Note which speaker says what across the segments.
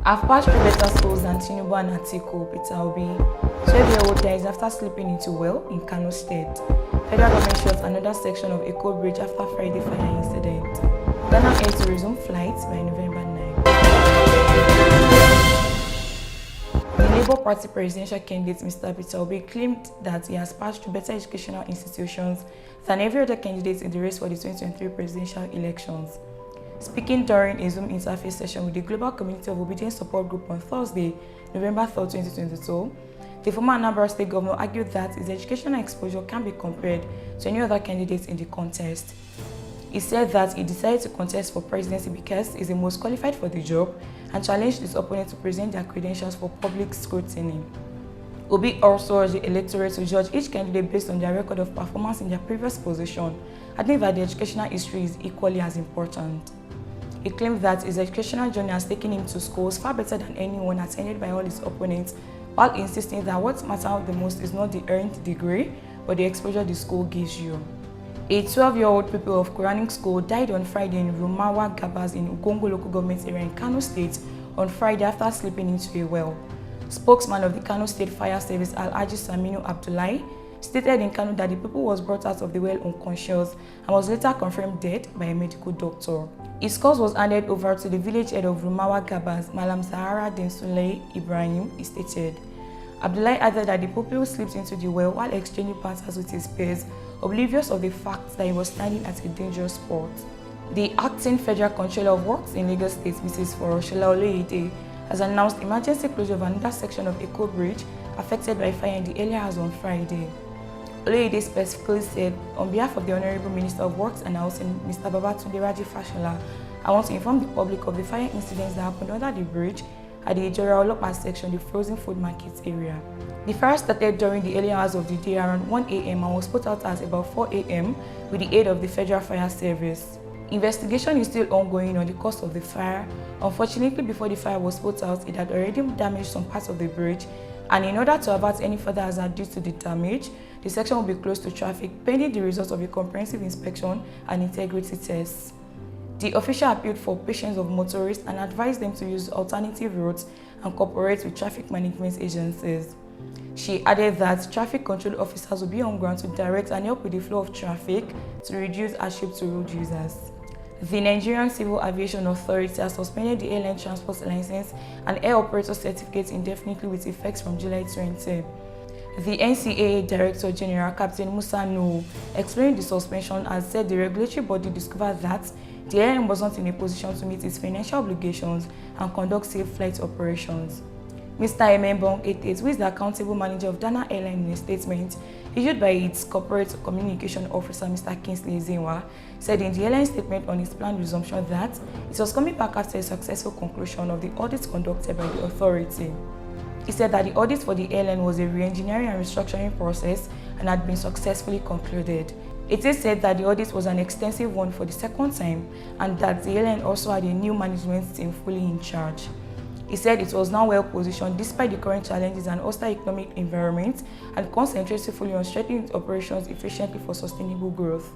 Speaker 1: I've passed through better schools than Tinubu and Atiku, Peter Obi. 12-year-old dies after slipping into well in Kano State. Federal government shuts another section of Eko Bridge after Friday fire incident. Ghana aims to resume flights by November 9. The Labour Party presidential candidate Mr. Peter Obi claimed that he has passed through better educational institutions than every other candidate in the race for the 2023 presidential elections. Speaking during a Zoom interface session with the Global Community of Obedience Support Group on Thursday, November 3, 2022, the former Anambra State governor argued that his educational exposure can be compared to any other candidate in the contest. He said that he decided to contest for presidency because he is the most qualified for the job and challenged his opponent to present their credentials for public scrutiny. Obi also urged the electorate to judge each candidate based on their record of performance in their previous position, adding that the educational history is equally as important. He claimed that his educational journey has taken him to schools far better than anyone attended by all his opponents, while insisting that what matters the most is not the earned degree, but the exposure the school gives you. A 12-year-old pupil of Quranic school died on Friday in Rumawa Gabas in Ugongo local government area in Kano State on Friday after slipping into a well. Spokesman of the Kano State Fire Service Alhaji Saminu Abdullahi stated in Kano that the pupil was brought out of the well unconscious and was later confirmed dead by a medical doctor. His cause was handed over to the village head of Rumawa Gabas, Malam Zahara Dinsulay Ibrahim, he stated. Abdullahi added that the pupil slipped into the well while exchanging passes with his peers, oblivious of the fact that he was standing at a dangerous spot. The acting Federal Controller of Works in Lagos State, Mrs. Foroshola Oloyede, has announced emergency closure of another section of Eko Bridge affected by fire in the earlier hours on Friday. Oloyede specifically said, on behalf of the Honorable Minister of Works and Housing, Mr. Babatunde Raji Fashola, I want to inform the public of the fire incidents that happened under the bridge at the Ijora Olopa section, the frozen food market area. The fire started during the early hours of the day around 1 a.m. and was put out at about 4 a.m. with the aid of the Federal Fire Service. Investigation is still ongoing on the cause of the fire. Unfortunately, before the fire was put out, it had already damaged some parts of the bridge, and in order to avert any further hazard due to the damage, the section will be closed to traffic pending the results of a comprehensive inspection and integrity tests. The official appealed for patience of motorists and advised them to use alternative routes and cooperate with traffic management agencies. She added that traffic control officers will be on ground to direct and help with the flow of traffic to reduce hardship to road users. The Nigerian Civil Aviation Authority has suspended the airline transport license and air operator certificate indefinitely with effect from July 20. The NCAA Director General, Captain Musa Nuhu, explained the suspension and said the regulatory body discovered that the airline was not in a position to meet its financial obligations and conduct safe flight operations. Mr. Emembong Etet, who is the accountable manager of Dana Airline, in a statement issued by its corporate communication officer, Mr. Kingsley Ezenwa, said in the airline statement on its planned resumption that it was coming back after a successful conclusion of the audit conducted by the authority. He said that the audit for the airline was a re-engineering and restructuring process and had been successfully concluded. It is said that the audit was an extensive one for the second time and that the airline also had a new management team fully in charge. He said it was now well positioned despite the current challenges and hostile economic environment and concentrated fully on strengthening its operations efficiently for sustainable growth.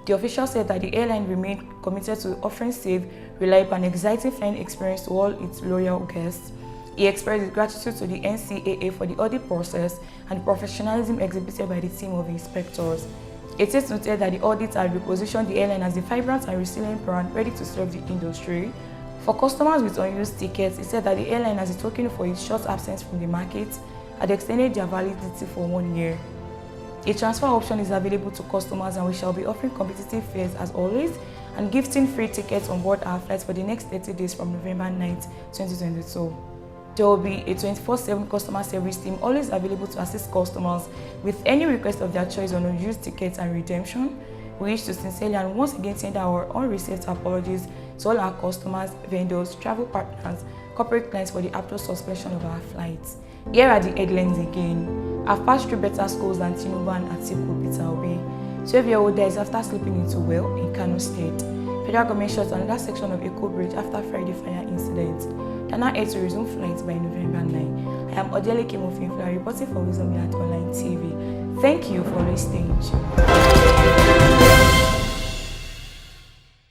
Speaker 1: The official said that the airline remained committed to offering safe, reliable and exciting flying experience to all its loyal guests. He expressed his gratitude to the NCAA for the audit process and the professionalism exhibited by the team of inspectors. It is noted that the audit had repositioned the airline as a vibrant and resilient brand ready to serve the industry. For customers with unused tickets, he said that the airline, as a token for its short absence from the market, had extended their validity for 1 year. A transfer option is available to customers and we shall be offering competitive fares as always and gifting free tickets on board our flights for the next 30 days from November 9, 2022. There will be a 24/7 customer service team always available to assist customers with any request of their choice on unused tickets and redemption. We wish to sincerely and once again send our unreceived apologies to all our customers, vendors, travel partners, corporate clients for the abrupt suspension of our flights. Here are the headlines again. I've passed through better schools than Tinubu and Atiku, Peter Obi. 12-year-old dies after slipping into well in Kano State. Federal government shuts another section of Eko Bridge after Friday fire incident. Ghana aims to resume flights by November 9. I am Odele Kimofin, reporting for Wisdom Yard Online TV. Thank you for listening.